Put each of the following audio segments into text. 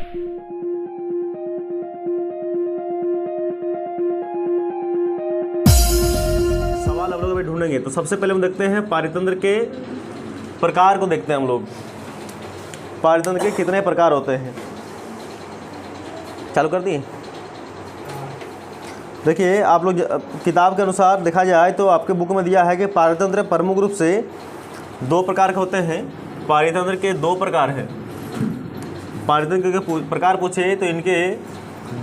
सवाल हम लोग अभी ढूंढेंगे। तो सबसे पहले हम देखते हैं पारितंत्र के प्रकार को देखते हैं हम लोग। पारितंत्र के कितने प्रकार होते हैं, चालू कर दिए। देखिए आप लोग किताब के अनुसार देखा जाए तो आपके बुक में दिया है कि पारितंत्र प्रमुख रूप से 2 प्रकार के होते हैं। पारितंत्र के 2 प्रकार हैं। पारितंत्र के प्रकार पूछे तो इनके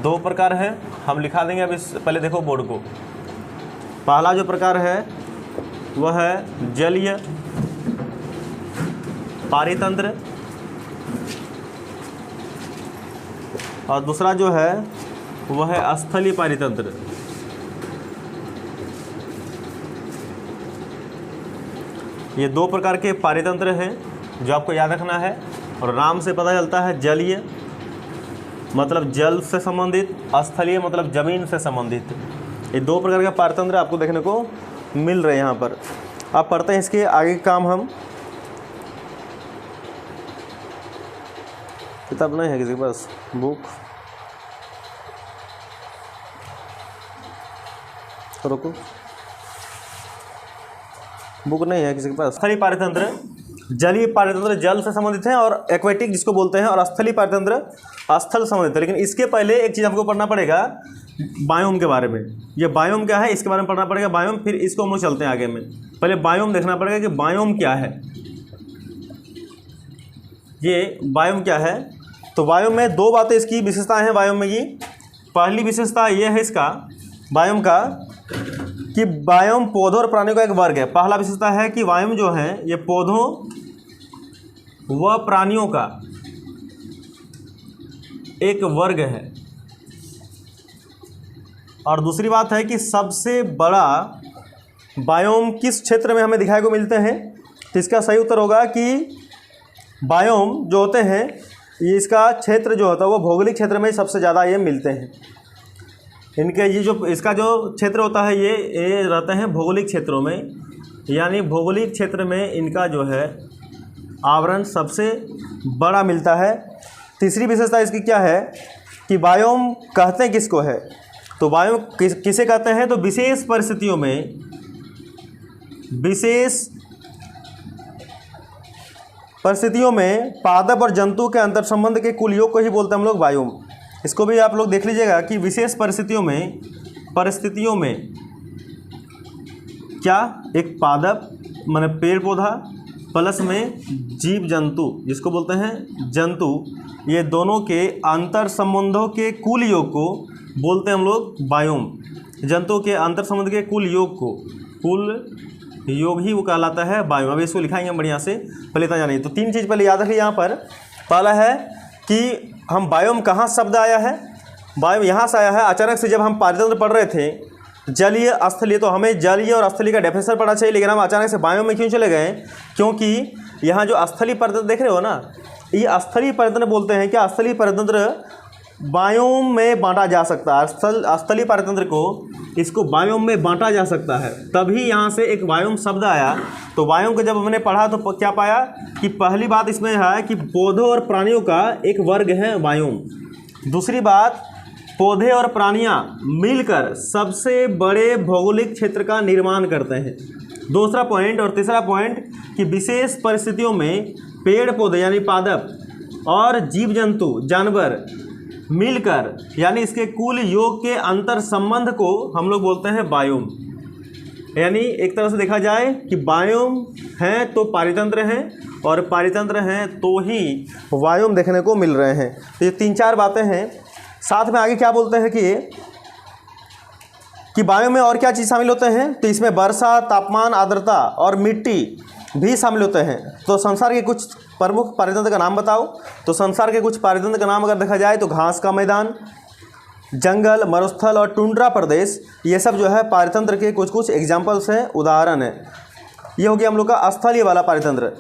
2 प्रकार हैं, हम लिखा देंगे। अब इस पहले देखो बोर्ड को। पहला जो प्रकार है वह है जलीय पारितंत्र और दूसरा जो है वह है स्थलीय पारितंत्र। ये 2 प्रकार के पारितंत्र हैं जो आपको याद रखना है। और नाम से पता चलता है जलीय मतलब जल से संबंधित, स्थलीय मतलब जमीन से संबंधित। ये 2 प्रकार के पारितंत्र आपको देखने को मिल रहे हैं यहाँ पर। आप पढ़ते हैं इसके आगे के काम। हम किताब नहीं है किसी के पास, बुक रुको, बुक नहीं है किसी के पास। स्थलीय पारितंत्र, जलीय पारितंत्र जल से संबंधित है और एक्वेटिक जिसको बोलते हैं, और स्थलीय पारितंत्र स्थल से संबंधित है। लेकिन इसके पहले एक चीज़ हमको पढ़ना पड़ेगा बायोम के बारे में। ये बायोम क्या है इसके बारे में पढ़ना पड़ेगा, बायोम। फिर इसको हम लोग चलते हैं आगे में। पहले बायोम देखना पड़ेगा कि बायोम क्या है। ये बायोम क्या है, तो बायोम में 2 बातें इसकी विशेषताएं हैं बायोम में। ये पहली विशेषता ये है इसका बायोम का कि बायोम पौधों और प्राणियों का एक वर्ग है। पहला विशेषता है कि बायोम जो है ये पौधों व प्राणियों का एक वर्ग है। और दूसरी बात है कि सबसे बड़ा बायोम किस क्षेत्र में हमें दिखाई को मिलते हैं, तो इसका सही उत्तर होगा कि बायोम जो होते हैं ये इसका क्षेत्र जो होता है वो भौगोलिक क्षेत्र में सबसे ज़्यादा ये मिलते हैं। इनके ये जो इसका जो क्षेत्र होता है ये रहते हैं भौगोलिक क्षेत्रों में, यानी भौगोलिक क्षेत्र में इनका जो है आवरण सबसे बड़ा मिलता है। तीसरी विशेषता इसकी क्या है कि बायोम कहते हैं किसको है, तो बायोम किसे कहते हैं, तो विशेष परिस्थितियों में, विशेष परिस्थितियों में पादप और जंतु के अंतर संबंध के कुल योग को ही बोलते हैं हम लोग बायोम। इसको भी आप लोग देख लीजिएगा कि विशेष परिस्थितियों में क्या एक पादप माने पेड़ पौधा प्लस में जीव जंतु जिसको बोलते हैं जंतु, ये दोनों के अंतर संबंधों के कुल योग को बोलते हैं हम लोग बायोम। जंतुओं के अंतर संबंध के कुल योग को, कुल योग ही वो कहलाता है बायोम। अब इसको लिखाएंगे हम बढ़िया से, पहले इतना जानिए। तो 3 चीज़ पहले याद रखिए यहाँ पर। पहला है कि हम बायोम कहाँ शब्द आया है, बायोम यहाँ से आया है। अचानक से जब हम पारितंत्र पढ़ रहे थे जलीय स्थलीय, तो हमें जलीय और स्थलीय का डेफिनेशन पढ़ना चाहिए, लेकिन हम अचानक से बायोम में क्यों चले गए, क्योंकि यहाँ जो स्थलीय पारितंत्र देख रहे हो ना, ये स्थलीय पारितंत्र बोलते हैं। क्या स्थलीय पारितंत्र बायोम में बांटा जा सकता है, स्थलीय पारितंत्र को इसको बायोम में बांटा जा सकता है, तभी यहाँ से एक बायोम शब्द आया। तो बायोम को जब हमने पढ़ा तो क्या पाया कि पहली बात इसमें है कि पौधों और प्राणियों का एक वर्ग है बायोम। दूसरी बात, पौधे और प्राणियाँ मिलकर सबसे बड़े भौगोलिक क्षेत्र का निर्माण करते हैं। दूसरा पॉइंट। और तीसरा पॉइंट कि विशेष परिस्थितियों में पेड़ पौधे यानी पादप और जीव जंतु जानवर मिलकर, यानी इसके कुल योग के अंतर संबंध को हम लोग बोलते हैं बायोम। यानी एक तरह से देखा जाए कि बायोम हैं तो पारितंत्र हैं, और पारितंत्र हैं तो ही बायोम देखने को मिल रहे हैं। तो ये 3-4 बातें हैं। साथ में आगे क्या बोलते हैं कि बायोम में और क्या चीज़ शामिल होते हैं, तो इसमें वर्षा, तापमान, आर्द्रता और मिट्टी भी शामिल होते हैं। तो संसार के कुछ प्रमुख पारितंत्र का नाम बताओ। तो संसार के कुछ पारितंत्र का नाम अगर देखा जाए तो घास का मैदान, जंगल, मरुस्थल और टुंड्रा प्रदेश, ये सब जो है पारितंत्र के कुछ कुछ एग्जाम्पल्स हैं, उदाहरण है। ये हो गया हम लोग का स्थलीय वाला पारितंत्र।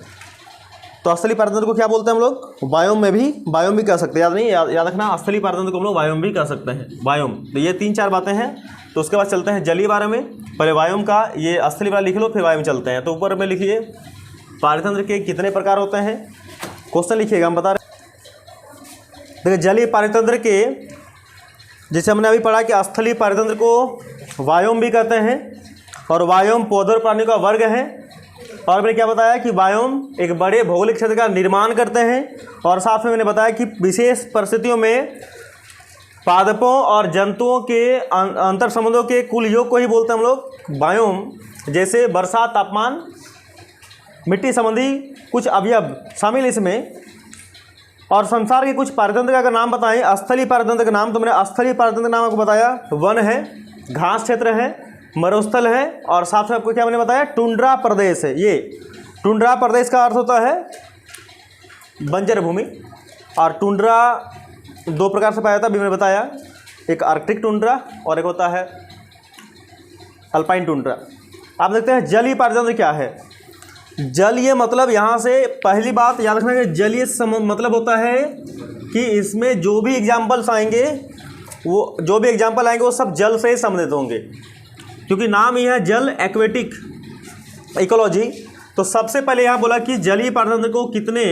तो स्थलीय पारितंत्र को क्या बोलते हैं हम लोग, बायोम में भी बायोम भी कह सकते हैं। याद रखना, स्थलीय पारितंत्र को हम लोग बायोम भी कह सकते हैं, बायोम। तो ये 3-4 बातें हैं। तो उसके बाद चलते हैं जलीय बारे में। पहले बायोम का ये स्थलीय वाला लिख लो, फिर बायोम चलते हैं। तो ऊपर में लिखिए पारितंत्र के कितने प्रकार होते हैं, क्वेश्चन लिखिएगा, हम बता रहे। देखिए जलीय पारितंत्र के, जैसे हमने अभी पढ़ा कि स्थलीय पारितंत्र को वायोम भी कहते हैं, और वायोम पौधों और प्राणियों का वर्ग है। और मैंने क्या बताया कि वायोम एक बड़े भौगोलिक क्षेत्र का निर्माण करते हैं, और साथ में मैंने बताया कि विशेष परिस्थितियों में पादपों और जंतुओं के अंतर संबंधों के कुल योग को ही बोलते हैं हम लोग वायोम। जैसे वर्षा, तापमान, मिट्टी संबंधी कुछ अवयव शामिल इसमें। और संसार के कुछ पारितंत्र का अगर नाम बताएं, स्थलीय पारितंत्र का नाम, तो मैंने स्थलीय पारितंत्र का नाम आपको बताया वन है, घास क्षेत्र है, मरुस्थल है, और साथ में आपको क्या मैंने बताया टुंड्रा प्रदेश है। ये टुंड्रा प्रदेश का अर्थ होता है बंजर भूमि, और टुंड्रा दो प्रकार से पाया जाता है, अभी मैंने बताया, एक आर्कटिक टुंड्रा और एक होता है अल्पाइन टुंड्रा। आप देखते हैं जलीय पारितंत्र क्या है। जलीय मतलब यहाँ से पहली बात याद रखना कि जलीय मतलब होता है कि इसमें जो भी एग्जाम्पल्स आएंगे वो सब जल से ही संबंधित होंगे, क्योंकि नाम ही है जल एक्वेटिक इकोलॉजी। तो सबसे पहले यहाँ बोला कि जलीय पारितंत्र को कितने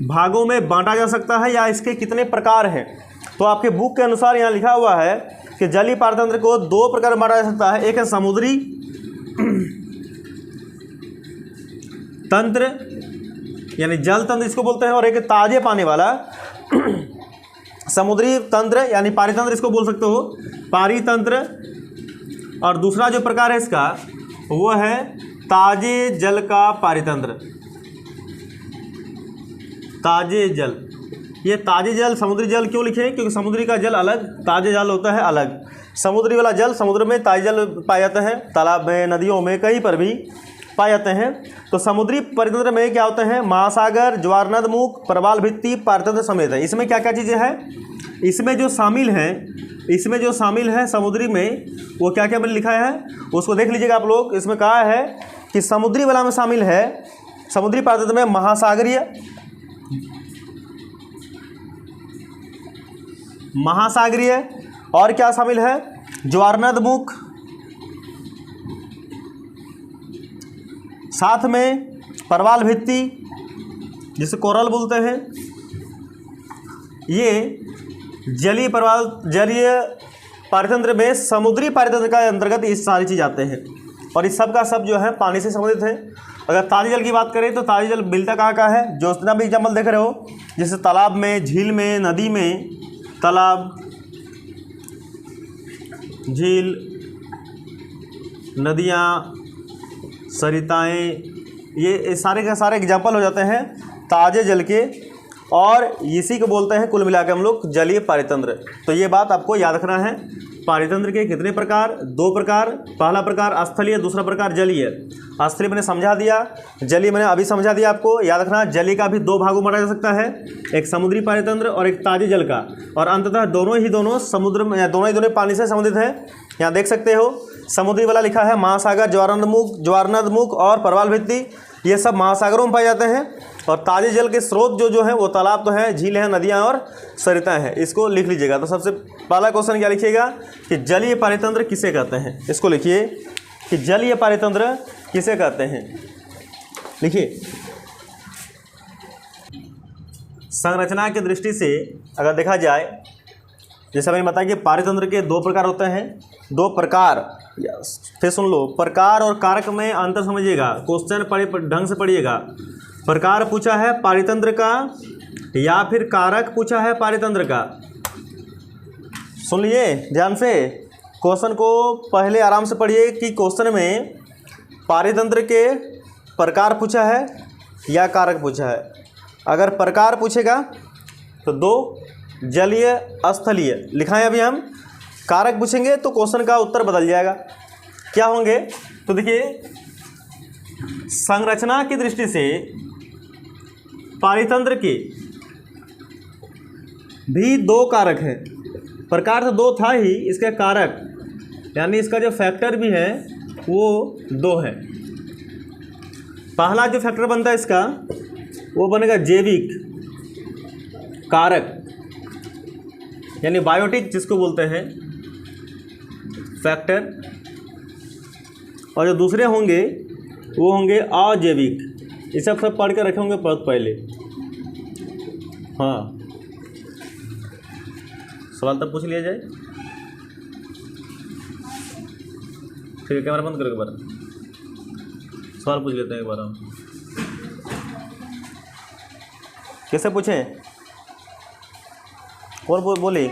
भागों में बांटा जा सकता है या इसके कितने प्रकार हैं। तो आपके बुक के अनुसार यहाँ लिखा हुआ है कि जलीय पारितंत्र को दो प्रकार में बांटा जा सकता है। एक है समुद्री तंत्र यानी जल तंत्र इसको बोलते हैं, और एक ताजे पानी वाला समुद्री तंत्र यानी पारितंत्र इसको बोल सकते हो, पारितंत्र। और दूसरा जो प्रकार है इसका वो है ताजे जल का पारितंत्र। ताजे जल, ये ताजे जल समुद्री जल क्यों लिखे? क्योंकि समुद्री का जल अलग, ताजे जल होता है अलग। समुद्री वाला जल समुद्र में ताजे जल पाए जाते हैं, तालाब में, नदियों में, कहीं पर भी पाए जाते हैं। तो समुद्री पारितंत्र में क्या होते हैं? महासागर, ज्वारनद मुख, प्रवाल भित्ति पारितंत्र समेत है। इसमें क्या क्या चीज़ें हैं? इसमें जो शामिल है समुद्री में, वो क्या क्या मैंने लिखा है उसको देख लीजिएगा आप लोग। इसमें कहा है कि समुद्री वाला में शामिल है, समुद्री पारितंत्र में महासागरीय, और क्या शामिल है? ज्वारनद मुख, साथ में प्रवाल भित्ति जिसे कोरल बोलते हैं। ये जलीय पारितंत्र में समुद्री पारितंत्र का अंतर्गत ये सारी चीज़ आते हैं, और इस सब का सब जो है पानी से संबंधित है। अगर ताजे जल की बात करें तो ताजे जल मिलता कहाँ है? जो जितना भी एग्जाम्पल देख रहे हो, जैसे तालाब में, झील में, नदी में, तालाब, झील, नदियाँ, सरिताएँ, ये सारे के सारे एग्जाम्पल हो जाते हैं ताजे जल के, और इसी को बोलते हैं कुल मिलाकर हम लोग जलीय पारितंत्र। तो ये बात आपको याद रखना है। पारितंत्र के कितने प्रकार? दो प्रकार। पहला प्रकार स्थलीय, दूसरा प्रकार जलीय। स्थलीय मैंने समझा दिया, जलीय मैंने अभी समझा दिया आपको। याद रखना जलीय का भी दो भागों में बांटा जा सकता है, एक समुद्री पारितंत्र और एक ताजे जल का, और अंततः दोनों समुद्र में, दोनों पानी से संबंधित है। यहाँ देख सकते हो समुद्री वाला लिखा है महासागर, ज्वारनद मुख और प्रवाल भित्ति, ये सब महासागरों में पाए जाते हैं। और ताजे जल के स्रोत जो है वो तालाब तो है, झील है, नदियाँ और सरिताएँ हैं। इसको लिख लीजिएगा। तो सबसे पहला क्वेश्चन क्या लिखिएगा कि जलीय पारितंत्र किसे कहते हैं? इसको लिखिए कि जलीय पारितंत्र किसे कहते हैं। लिखिए, संरचना की दृष्टि से अगर देखा जाए, जैसा मैंने बताया कि पारितंत्र के दो प्रकार होते हैं। दो प्रकार, फिर सुन लो, प्रकार और कारक में अंतर समझिएगा। क्वेश्चन ढंग से पढ़िएगा। प्रकार पूछा है पारितंत्र का या फिर कारक पूछा है पारितंत्र का? सुन लिए ध्यान से, क्वेश्चन को पहले आराम से पढ़िए कि क्वेश्चन में पारितंत्र के प्रकार पूछा है या कारक पूछा है। अगर प्रकार पूछेगा तो दो, जलीय, स्थलीय लिखा है अभी हम। कारक पूछेंगे तो क्वेश्चन का उत्तर बदल जाएगा। क्या होंगे? तो देखिए, संरचना की दृष्टि से पारितंत्र के भी दो कारक हैं। प्रकार तो दो था ही, इसका कारक यानी इसका जो फैक्टर भी है वो दो है। पहला जो फैक्टर बनता है इसका वो बनेगा जैविक कारक यानी बायोटिक जिसको बोलते हैं फैक्टर, और जो दूसरे होंगे वो होंगे अजैविक। ये सब पढ़ के रखे होंगे बहुत पहले। हाँ, सवाल तब पूछ लिया जाए। ठीक है, कैमरा बंद करो एक बार, सवाल पूछ लेते हैं एक बार हम। कैसे पूछें? कौन बोले?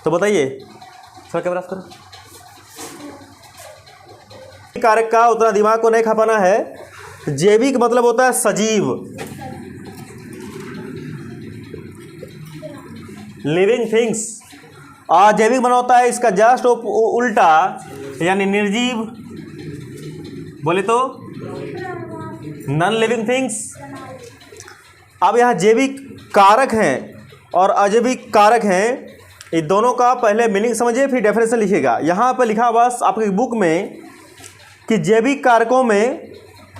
तो बताइए। सर कैमरा ऑफ करो। कारक का उतना दिमाग को नहीं खपाना है। जैविक मतलब होता है सजीव, लिविंग थिंग्स। अजैविक बना होता है इसका जस्ट उल्टा, यानी निर्जीव, बोले तो नॉन लिविंग थिंग्स। अब यहाँ जैविक कारक हैं और अजैविक कारक हैं, ये दोनों का पहले मीनिंग समझिए फिर डेफिनेशन लिखिएगा। यहाँ पर लिखा बस आपकी बुक में कि जैविक कारकों में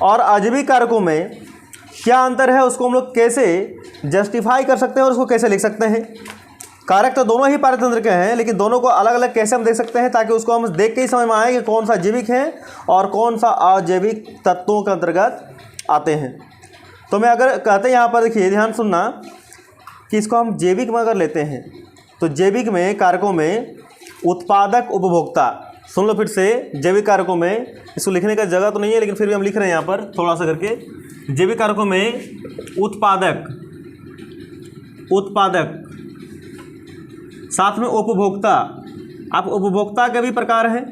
और अजैविक कारकों में क्या अंतर है, उसको हम लोग कैसे जस्टिफाई कर सकते हैं और उसको कैसे लिख सकते हैं। कारक तो दोनों ही पारतंत्र के हैं, लेकिन दोनों को अलग अलग कैसे हम देख सकते हैं, ताकि उसको हम देख के ही समझ में आए कि कौन सा जैविक है और कौन सा अजैविक तत्वों के अंतर्गत आते हैं। तो मैं अगर कहते हैं यहाँ पर देखिए, ध्यान सुनना कि इसको हम जैविक में अगर लेते हैं तो जैविक में कारकों में उत्पादक उपभोक्ता, सुन लो फिर से, जैविक कारकों में, इसको लिखने का जगह तो नहीं है लेकिन फिर भी हम लिख रहे हैं यहाँ पर थोड़ा सा करके। जैविक कारकों में उत्पादक साथ में उपभोक्ता। आप उपभोक्ता के भी प्रकार हैं,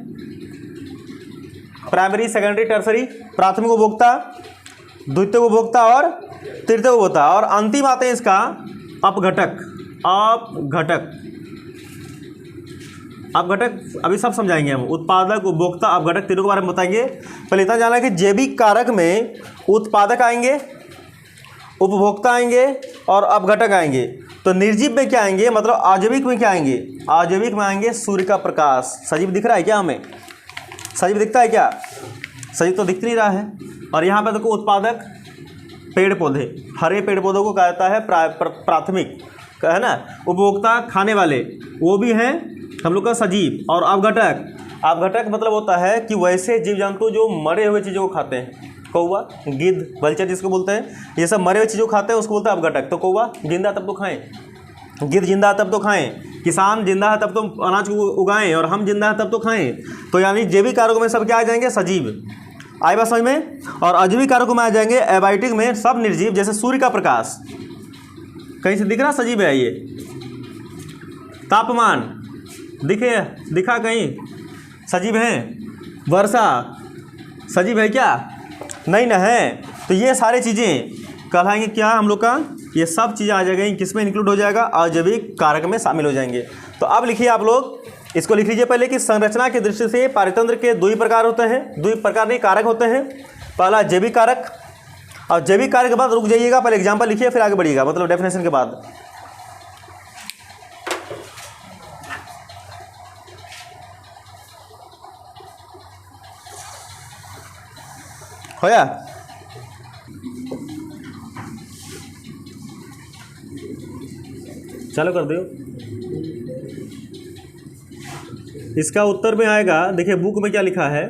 प्राइमरी, सेकेंडरी, टर्सरी। प्राथमिक उपभोक्ता, द्वितीय उपभोक्ता और तृतीय उपभोक्ता, और अंतिम आते हैं इसका अपघटक। अभी सब समझाएंगे हम। उत्पादक, उपभोक्ता, अपघटक, तीनों के बारे में बताएंगे। पहले इतना जाना है कि जैविक कारक में उत्पादक आएंगे, उपभोक्ता आएंगे और अपघटक आएंगे। तो निर्जीव में क्या आएंगे, मतलब अजैविक में क्या आएंगे? अजैविक में आएंगे सूर्य का प्रकाश। सजीव दिख रहा है क्या हमें? सजीव दिखता है क्या? सजीव तो दिख नहीं रहा है। और यहाँ पर देखो उत्पादक पेड़ पौधे, हरे पेड़ पौधों को कहा जाता है प्राथमिक, है ना। उपभोक्ता खाने वाले, वो भी हैं हम लोग का सजीव। और अपघटक मतलब होता है कि वैसे जीव जंतु जो मरे हुए चीज़ों को खाते हैं, कौवा, गिद्ध, वल्चर जिसको बोलते हैं, ये सब मरे हुए चीज़ों को खाते हैं, उसको बोलते हैं अपघटक। तो कौवा जिंदा तब तो खाएं, गिद्ध जिंदा तब तो खाएं, किसान जिंदा है तब तो अनाज को उगाएं, और हम जिंदा है तब तो खाएं। तो यानी जैविक कारकों में सब क्या आ जाएंगे? सजीव। आई बात समझ में? और अजैविक कारकों में आ जाएंगे एबायोटिक में सब निर्जीव, जैसे सूर्य का प्रकाश। कहीं से दिख रहा सजीव है ये? तापमान दिखा कहीं? सजीव है। वर्षा सजीव है क्या? नहीं ना है। तो ये सारी चीज़ें कहलाएंगे क्या हम लोग का? ये सब चीज़ें आ जाएंगी, किसमें इंक्लूड हो जाएगा? अजैविक कारक में शामिल हो जाएंगे। तो अब लिखिए आप लोग, इसको लिख लीजिए पहले कि संरचना की दृष्टि से पारितंत्र के दो ही प्रकार होते हैं, दो ही प्रकार नहीं कारक होते हैं। पहला जैविक कारक, और जैविक कारक के बाद रुक जाइएगा, पहले एग्जाम्पल लिखिए फिर आगे बढ़िएगा, मतलब डेफिनेशन के बाद। होया? चलो कर दो। इसका उत्तर में आएगा, देखिए बुक में क्या लिखा है,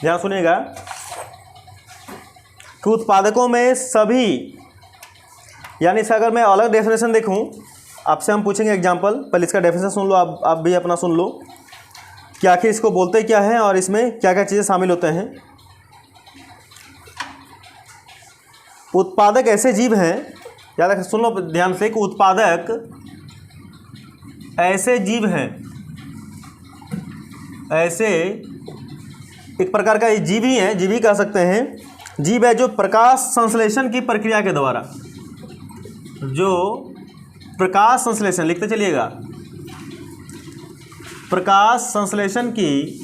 ध्यान सुनिएगा कि उत्पादकों में सभी, यानी इसका अगर मैं अलग डेफिनेशन देखूं, आपसे हम पूछेंगे एग्जांपल, पहले इसका डेफिनेशन सुन लो, आप भी अपना सुन लो कि आखिर इसको बोलते क्या है और इसमें क्या क्या चीज़ें शामिल होते हैं। उत्पादक ऐसे जीव हैं, याद रखें, सुन लो ध्यान से, कि उत्पादक ऐसे जीव हैं, ऐसे एक प्रकार का जीव ही है, जीव ही कह सकते हैं, जीव है जो प्रकाश संश्लेषण की प्रक्रिया के द्वारा, जो प्रकाश संश्लेषण, लिखते चलिएगा, प्रकाश संश्लेषण की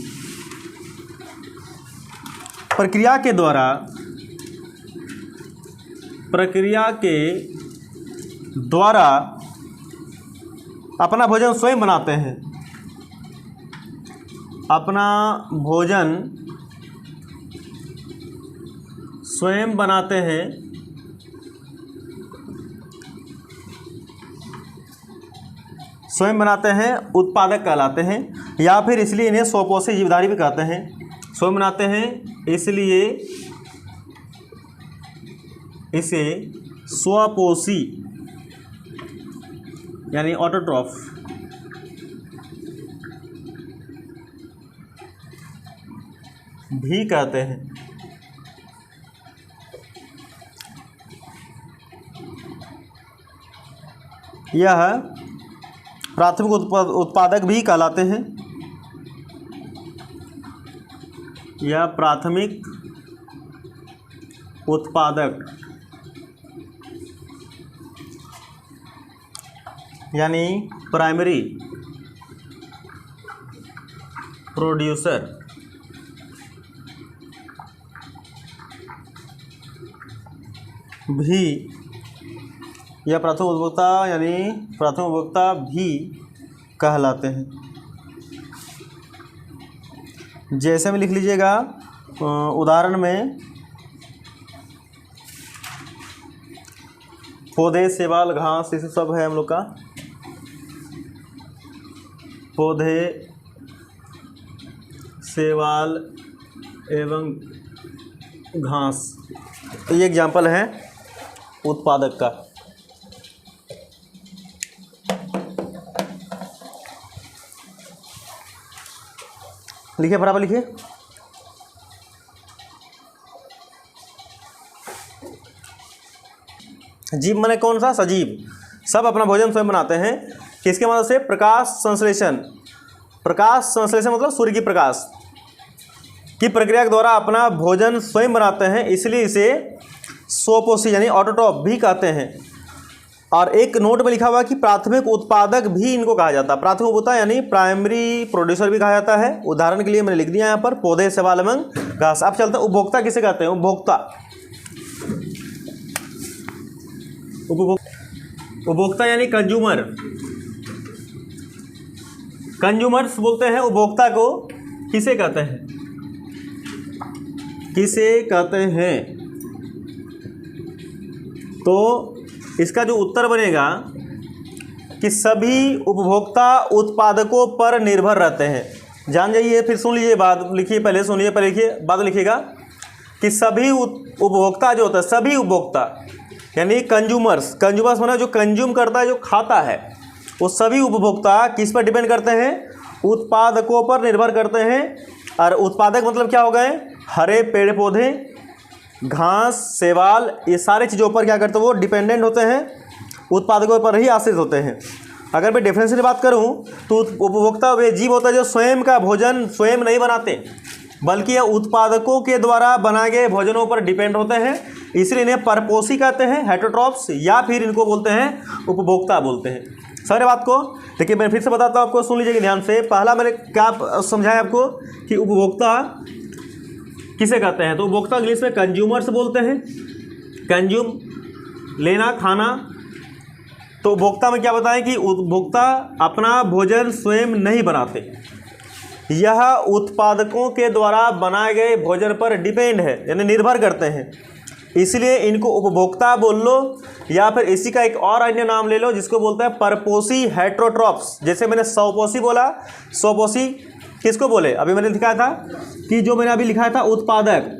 प्रक्रिया के द्वारा अपना भोजन स्वयं बनाते हैं, अपना भोजन स्वयं बनाते हैं, उत्पादक कहलाते हैं, या फिर इसलिए इन्हें स्वपोषी जीवधारी भी कहते हैं। स्वयं बनाते हैं इसलिए इसे स्वपोषी यानी ऑटोट्रॉफ भी कहते हैं। यह प्राथमिक उत्पादक भी कहलाते हैं। यह प्राथमिक उत्पादक यानी प्राइमरी प्रोड्यूसर भी, या प्राथमिक उपभोक्ता यानी प्राथमिक उपभोक्ता भी कहलाते हैं। जैसे में लिख लीजिएगा उदाहरण में पौधे, शैवाल, घास, ये सब है हम लोग का। पौधे, शैवाल एवं घास, तो ये एग्जाम्पल है उत्पादक का। लिखिए, बराबर लिखिए। जीव माने कौन सा? सजीव। सब अपना भोजन स्वयं बनाते हैं। किसके मदद से? प्रकाश संश्लेषण। प्रकाश संश्लेषण मतलब सूर्य की प्रकाश की प्रक्रिया के द्वारा अपना भोजन स्वयं बनाते हैं, इसलिए इसे स्वपोषी यानी ऑटोट्रॉफ भी कहते हैं। और एक नोट में लिखा हुआ कि प्राथमिक उत्पादक भी इनको कहा जाता है। प्राथमिक उपभोक्ता यानी प्राइमरी प्रोड्यूसर भी कहा जाता है। उदाहरण के लिए मैंने लिख दिया यहाँ पर पौधे, शैवाल एवं घास। अब चलते हैं उपभोक्ता किसे कहते हैं? उपभोक्ता यानी कंज्यूमर। कंज्यूमर्स बोलते हैं उपभोक्ता को। किसे कहते हैं? किसे कहते हैं? तो इसका जो उत्तर बनेगा कि सभी उपभोक्ता उत्पादकों पर निर्भर रहते हैं। जान जाइए, फिर सुन लीजिए, बात लिखिए, पहले सुनिए, पहले लिखिए, बाद लिखिएगा कि सभी उपभोक्ता जो होता है, सभी उपभोक्ता यानी कंज्यूमर्स। कंज्यूमर्स माना जो कंज्यूम करता है, जो खाता है, वो सभी उपभोक्ता किस पर डिपेंड करते हैं? उत्पादकों पर निर्भर करते हैं। और उत्पादक मतलब क्या हो गए? हरे पेड़ पौधे, घास, शैवाल, ये सारे चीज़ों पर क्या करते हैं? वो डिपेंडेंट होते हैं, उत्पादकों पर ही आश्रित होते हैं। अगर मैं डिफरेंशियल बात करूं तो उपभोक्ता वे जीव होता है जो स्वयं का भोजन स्वयं नहीं बनाते, बल्कि ये उत्पादकों के द्वारा बनाए गए भोजनों पर डिपेंड होते हैं, इसलिए इन्हें परपोषी कहते हैं, हेटरोट्रॉप्स, या फिर इनको बोलते हैं उपभोक्ता बोलते हैं। सारे बात को देखिए, मैं फिर से बताता हूँ आपको, सुन लीजिएगा ध्यान से। पहला मैंने क्या समझाया आपको कि उपभोक्ता किसे कहते हैं? तो उपभोक्ता इंग्लिश में कंज्यूमर्स बोलते हैं। कंज्यूम लेना, खाना। तो उपभोक्ता में क्या बताएं कि उपभोक्ता अपना भोजन स्वयं नहीं बनाते, यह उत्पादकों के द्वारा बनाए गए भोजन पर डिपेंड है, यानी निर्भर करते हैं, इसलिए इनको उपभोक्ता बोल लो, या फिर इसी का एक और अन्य नाम ले लो जिसको बोलते हैं परपोषी हेटरोट्रॉप्स। जैसे मैंने स्वपोषी बोला, स्वपोषी किसको बोले? अभी मैंने लिखा था कि जो मैंने अभी लिखा था उत्पादक,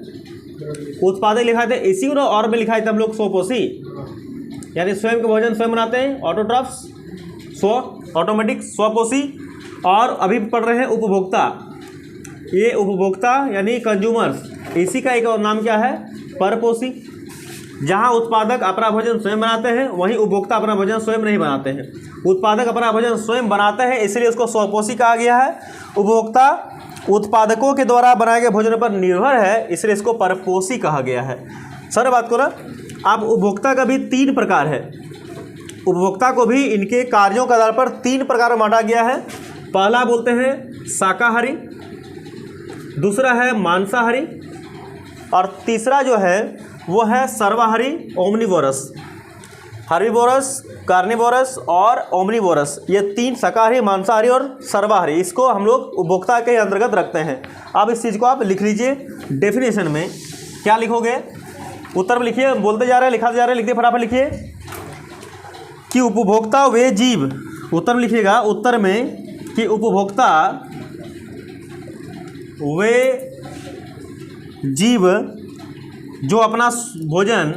उत्पादक लिखा था, इसी को और में लिखा था हम लोग स्वपोषी, यानी स्वयं का भोजन स्वयं बनाते हैं, ऑटोट्रॉप्स, स्व ऑटोमेटिक स्वपोषी। और अभी पढ़ रहे हैं उपभोक्ता, ये उपभोक्ता यानी कंज्यूमर्स, इसी का एक और नाम क्या है? परपोषी। जहाँ उत्पादक अपना भोजन स्वयं बनाते हैं, वहीं उपभोक्ता अपना भोजन स्वयं नहीं बनाते हैं। उत्पादक अपना भोजन स्वयं बनाते हैं, इसलिए उसको स्वपोषी कहा गया है। उपभोक्ता उत्पादकों के द्वारा बनाए गए भोजन पर निर्भर है, इसलिए इसको परपोषी कहा गया है। सर बात करो, अब उपभोक्ता का भी 3 प्रकार है। उपभोक्ता को भी इनके कार्यों के आधार पर 3 प्रकार में बांटा गया है। पहला बोलते हैं शाकाहारी, दूसरा है मांसाहारी, और तीसरा जो है वो है सर्वाहारी, ओमनिवोरस। हर्बीवोरस, कार्निवोरस और ओमनिवोरस, ये 3 शाकाहारी, मांसाहारी और सर्वाहारी, इसको हम लोग उपभोक्ता के अंतर्गत रखते हैं। अब इस चीज़ को आप लिख लीजिए। डेफिनेशन में क्या लिखोगे? उत्तर में लिखिए, बोलते जा रहे हैं, लिखा जा रहे हैं, लिखिए, फटाफट लिखिए कि उपभोक्ता वे जीव। उत्तर में लिखिएगा, उत्तर में कि उपभोक्ता वे जीव जो अपना भोजन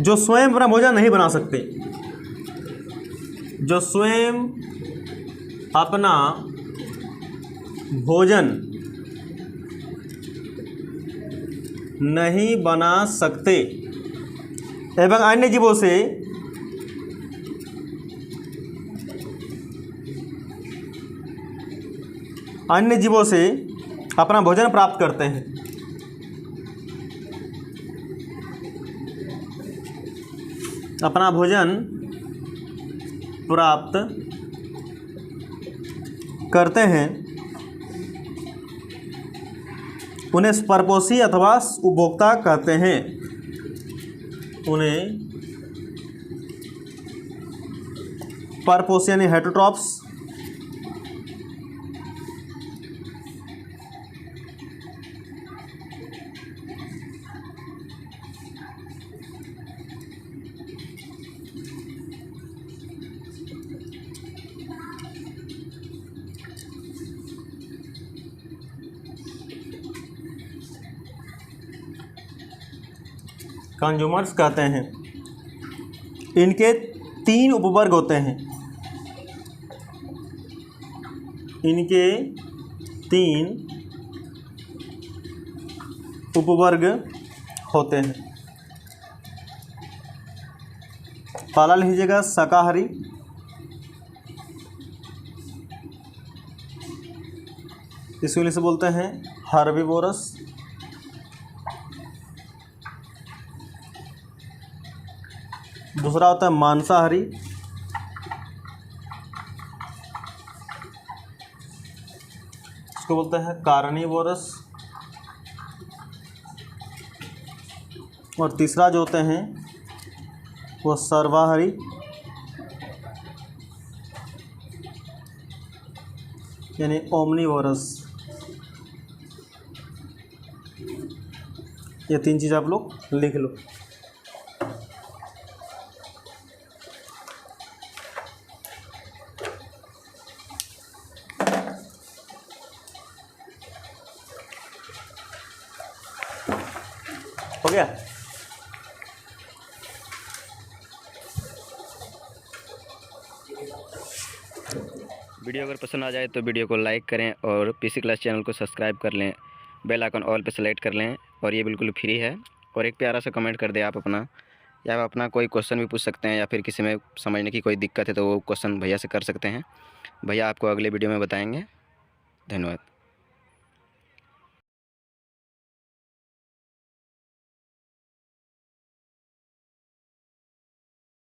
जो स्वयं अपना भोजन नहीं बना सकते, जो स्वयं अपना भोजन नहीं बना सकते एवं अन्य जीवों से अपना भोजन प्राप्त करते हैं। अपना भोजन प्राप्त करते हैं। उन्हें परपोषी अथवा उपभोक्ता कहते हैं। उन्हें परपोषी यानी हेटरोट्रॉप्स, कंज्यूमर्स कहते हैं। इनके 3 उपवर्ग होते हैं। इनके 3 उपवर्ग होते हैं। पहला लीजिएगा शाकाहारी, इसको इंग्लिश से बोलते हैं हर्बिवोरस। दूसरा होता है मांसाहारी, इसको बोलते हैं कार्निवोरस। और तीसरा जो होते हैं वो सर्वाहारी यानी ओमनीवोरस। ये 3 चीज़ आप लोग लिख लो। हो गया? वीडियो अगर पसंद आ जाए तो वीडियो को लाइक करें और पीसी क्लास चैनल को सब्सक्राइब कर लें, बेल आइकन ऑल पे सेलेक्ट कर लें और ये बिल्कुल फ्री है। और एक प्यारा सा कमेंट कर दें आप अपना, या आप अपना कोई क्वेश्चन भी पूछ सकते हैं, या फिर किसी में समझने की कोई दिक्कत है तो वो क्वेश्चन भैया से कर सकते हैं। भैया आपको अगले वीडियो में बताएंगे। धन्यवाद।